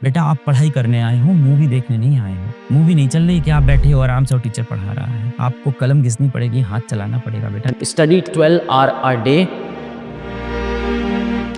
बेटा आप पढ़ाई करने आए हो, मूवी देखने नहीं आए हो। मूवी नहीं चल रही कि आप बैठे हो आराम से और टीचर पढ़ा रहा है। आपको कलम घिसनी पड़ेगी, हाथ चलाना पड़ेगा बेटा। Study 12 hours a day.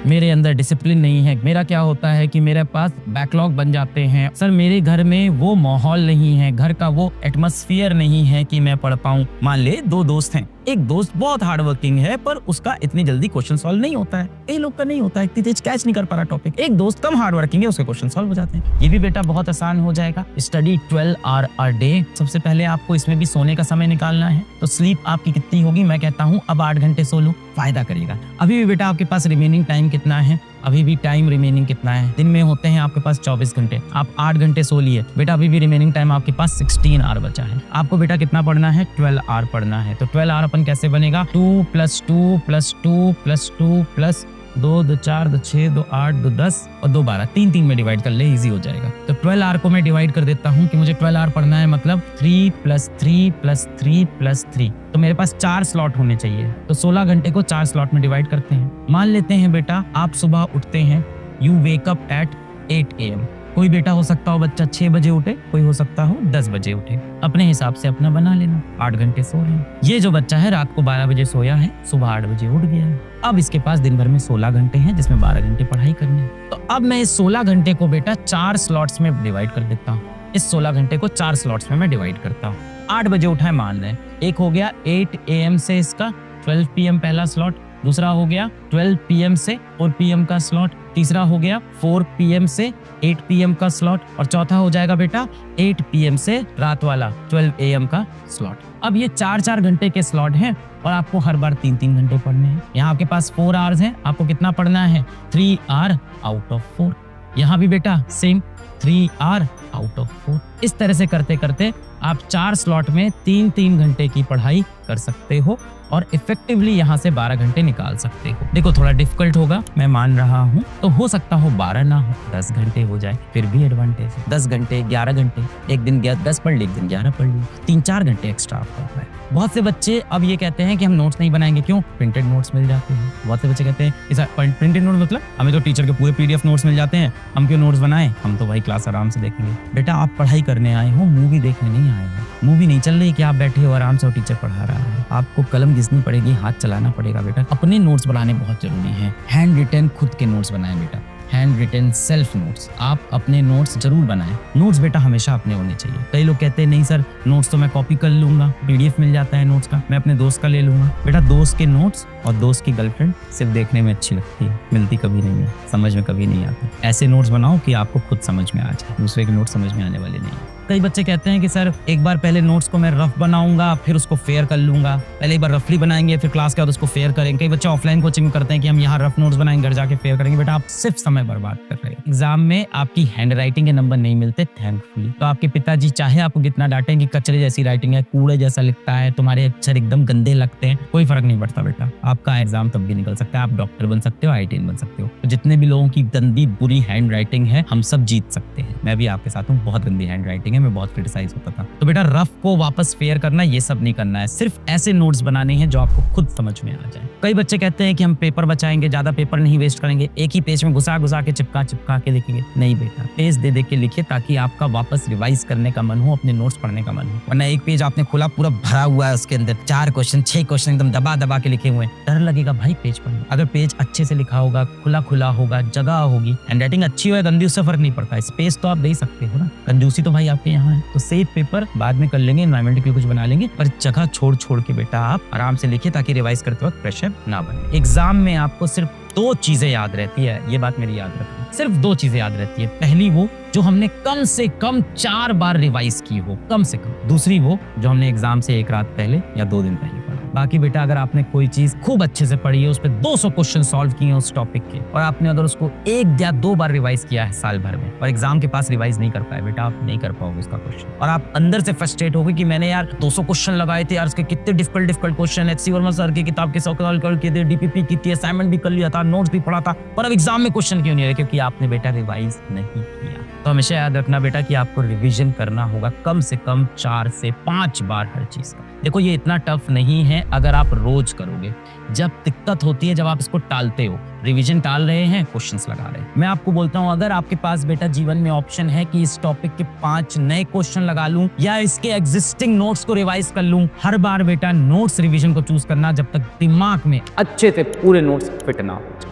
मेरे अंदर डिसिप्लिन नहीं है। मेरा क्या होता है कि मेरे पास बैकलॉग बन जाते हैं। सर मेरे घर में वो माहौल नहीं है, घर का वो एटमॉस्फेयर नहीं है कि मैं पढ़ पाऊं। मान ले दो दोस्त हैं, एक दोस्त बहुत हार्ड वर्किंग है पर उसका इतनी जल्दी क्वेश्चन सॉल्व नहीं होता है। कई लोग का नहीं होता है, इतनी तेज कैच नहीं कर पा रहा टॉपिक। एक दोस्त कम हार्ड वर्किंग है, उसके क्वेश्चन सॉल्व हो जाते हैं। ये भी बेटा बहुत आसान हो जाएगा। Study 12 hour a day. सबसे पहले आपको इसमें भी सोने का समय निकालना है। तो स्लीप आपकी कितनी होगी? मैं कहता हूँ अब 8 घंटे सो लो, फायदा करेगा। अभी भी बेटा आपके पास रिमेनिंग टाइम कितना है? अभी भी टाइम रिमेनिंग कितना है? दिन में होते हैं आपके पास 24 घंटे, आप 8 घंटे सो लिए बेटा, अभी भी रिमेनिंग टाइम आपके पास 16 आवर बचा है। आपको बेटा कितना पढ़ना है? 12 आवर पढ़ना है। तो 12 आवर अपन कैसे बनेगा? 2 + 2 + 2 + 2 + 2 2 4 2 6 2 8 2 10 और 2 12, 3 में डिवाइड कर ले, इजी हो जाएगा। तो 12 आवर को मैं डिवाइड कर देता हूँ कि मुझे 12 आवर पढ़ना है, मतलब 3 + 3 + 3 + 3। तो मेरे पास 4 स्लॉट होने चाहिए। तो 16 घंटे को 4 स्लॉट में डिवाइड करते हैं। मान लेते हैं बेटा आप सुबह उठते हैं, you wake up at 8 AM। कोई बेटा हो सकता हो बच्चा 6 बजे उठे, कोई हो सकता हो 10 बजे उठे, अपने हिसाब से अपना बना लेना। 8 घंटे सो रहे हैं। ये जो बच्चा है रात को 12 बजे सोया है, सुबह 8 बजे उठ गया है। अब इसके पास दिन भर में 16 घंटे हैं, जिसमें 12 घंटे पढ़ाई करनी है। तो अब मैं इस 16 घंटे को बेटा 4 स्लॉट्स में डिवाइड कर देता हूँ। इस 16 घंटे को 4 स्लॉट्स में मैं डिवाइड करता हूँ। 8 बजे उठा है मान लें, एक हो गया 8 AM से इसका 12 PM पहला स्लॉट, दूसरा हो गया 12 PM से 4 PM का स्लॉट, तीसरा हो गया 4 PM से 8 PM का स्लॉट और चौथा हो जाएगा बेटा 8 PM से रात वाला 12 AM का स्लॉट। अब ये 4 घंटे के स्लॉट हैं और आपको हर बार 3 घंटे पढ़ने हैं। यहाँ आपके पास 4 आवर्स हैं, आपको कितना पढ़ना है? 3 आवर आउट ऑफ 4। यहाँ भी बेटा सेम 3 आवर आउट ऑफ 4। इस तरह से करते करते आप 4 स्लॉट में 3 घंटे की पढ़ाई कर सकते हो और इफेक्टिवली यहाँ से 12 घंटे निकाल सकते हो। देखो थोड़ा डिफिकल्ट होगा, मैं मान रहा हूँ, तो हो सकता हो 12 ना हो, 10 घंटे हो जाए, फिर भी एडवांटेज है। 10 घंटे 11 घंटे, एक दिन 10 पढ़ ली, एक दिन 11 पढ़ ली, 3-4 घंटे एक्स्ट्रा आपका है। बहुत से बच्चे अब ये कहते हैं कि हम नोट्स नहीं बनाएंगे, क्यों? प्रिंटेड नोट्स मिल जाते हैं। बहुत से बच्चे कहते हैं प्रिंटेड नोट मतलब हमें तो टीचर के पूरे PDF नोट्स मिल जाते हैं, हम क्यों नोट्स बनाएं, हम तो वही क्लास आराम से देखेंगे। बेटा आप पढ़ाई करने आए हो, मूवी देखने नहीं आए हो। मूवी नहीं चल रही कि आप बैठे हो आराम से और टीचर पढ़ा रहा है। आपको कलम घिसनी पड़ेगी, हाथ चलाना पड़ेगा बेटा। अपने नोट्स बनाने बहुत जरूरी है। हैंड रिटन खुद के नोट्स बनाएं बेटा, हैंड रिटन सेल्फ नोट्स। आप अपने नोट्स जरूर बनाएं। नोट्स बेटा हमेशा अपने होने चाहिए। कई लोग कहते हैं नहीं सर नोट्स तो मैं कॉपी कर लूंगा, PDF मिल जाता है नोट्स का, मैं अपने दोस्त का ले लूंगा। बेटा दोस्त के नोट्स और दोस्त की गर्लफ्रेंड सिर्फ देखने में अच्छी लगती है, मिलती कभी नहीं है, समझ में कभी नहीं आती। ऐसे नोट्स बनाओ कि आपको खुद समझ में आ जाए, दूसरे के नोट्स समझ में आने वाले नहीं। कई बच्चे कहते हैं कि सर एक बार पहले नोट्स को मैं रफ बनाऊंगा, फिर उसको फेयर कर लूंगा। पहले एक बार रफली बनाएंगे, फिर क्लास के बाद उसको फेयर करेंगे। कई बच्चे ऑफलाइन कोचिंग करते हैं कि हम यहाँ रफ नोट्स बनाएंगे, घर जाके फेयर करेंगे। बेटा आप सिर्फ समय बर्बाद कर रहे हैं। एग्जाम में आपकी हैंड राइटिंग के नंबर नहीं मिलते थैंकफुली। तो आपके पिताजी चाहे आपको कितना डांटें कि कचरे जैसी राइटिंग है, कूड़े जैसा लिखता है, तुम्हारे अक्षर एकदम गंदे लगते हैं, कोई फर्क नहीं पड़ता बेटा। आपका एग्जाम तब भी निकल सकता है, आप डॉक्टर बन सकते हो, IITian बन सकते हो। तो जितने भी लोगों की गंदी बुरी हैंड राइटिंग है, हम सब जीत सकते हैं। मैं भी आपके साथ हूँ, बहुत गंदी हैंड राइटिंग है, मैं बहुत क्रिटिसाइज होता था। तो बेटा रफ को वापस फेयर करना, ये सब नहीं करना है। सिर्फ ऐसे नोट्स बनाने हैं जो आपको खुद समझ में आ जाए। कई बच्चे कहते हैं कि हम पेपर बचाएंगे, ज्यादा पेपर नहीं वेस्ट करेंगे, एक ही पेज में घुसा के चिपका के लिखेंगे। नहीं बेटा, पेज दे के लिखिए ताकि आपका वापस रिवाइज करने का मन हो, अपने नोट्स पढ़ने का मन हो। वरना एक पेज आपने खोला, पूरा भरा हुआ है, उसके अंदर 4 क्वेश्चन 6 क्वेश्चन एकदम दबा के लिखे हुए हैं, डर लगेगा भाई पेज पढ़ने। अगर पेज अच्छे से लिखा होगा, खुला होगा, जगह होगी, हैंडराइटिंग अच्छी हो या गंदी, उससे फर्क नहीं पड़ता। स्पेस तो आप दे सकते हो ना, कंजूसी तो भाई आपके यहाँ है। तो सेव पेपर बाद में कर लेंगे, एनवायरमेंट के लिए कुछ बना लेंगे, पर जगह छोड़ के बेटा आप आराम से लिखिए ताकि रिवाइज करते वक्त प्रेशर ना बने। एग्जाम में आपको सिर्फ 2 चीजें याद रहती है, ये बात मेरी याद रखना। सिर्फ 2 चीजें याद रहती है। पहली वो जो हमने कम से कम 4 बार रिवाइज की हो, कम से कम। दूसरी वो जो हमने एग्जाम से 1 रात पहले या 2 दिन पहले पढ़ा। बाकी बेटा अगर आपने कोई चीज खूब अच्छे से पढ़ी है, उस पर 200 क्वेश्चन सॉल्व किए हैं उस टॉपिक के, और आपने अगर उसको 1 या 2 बार रिवाइज किया है साल भर में, और एग्जाम के पास रिवाइज नहीं कर पाए, बेटा आप नहीं कर पाओगे उसका क्वेश्चन। और आप अंदर से फ्रस्ट्रेट होगे कि मैंने यार 200 क्वेश्चन लगाए थे यार, उसके कितने difficult question, HC Verma sir की किताब के सवाल किए थे, DPP की थी, असाइनमेंट भी कर लिया था, नोट्स भी पढ़ा था, पर अब एग्जाम में क्वेश्चन क्यों नहीं रहे? क्योंकि आपने बेटा रिवाइज नहीं किया। तो हमेशा याद रखना बेटा कि आपको रिवीजन करना होगा कम से कम 4 से 5 बार हर चीज का। देखो ये इतना टफ नहीं है अगर आप रोज करोगे। जब दिक्कत होती है, जब आप इसको टालते हो, रिवीजन टाल रहे हैं, क्वेश्चंस लगा रहे हैं। मैं आपको बोलता हूँ अगर आपके पास बेटा जीवन में ऑप्शन है कि इस टॉपिक के 5 नए क्वेश्चन लगा लूं या इसके एग्जिस्टिंग नोट्स को रिवाइज कर लूं, हर बार बेटा नोट्स रिवीजन को चूज करना जब तक दिमाग में अच्छे से पूरे नोट्स फिट ना हो।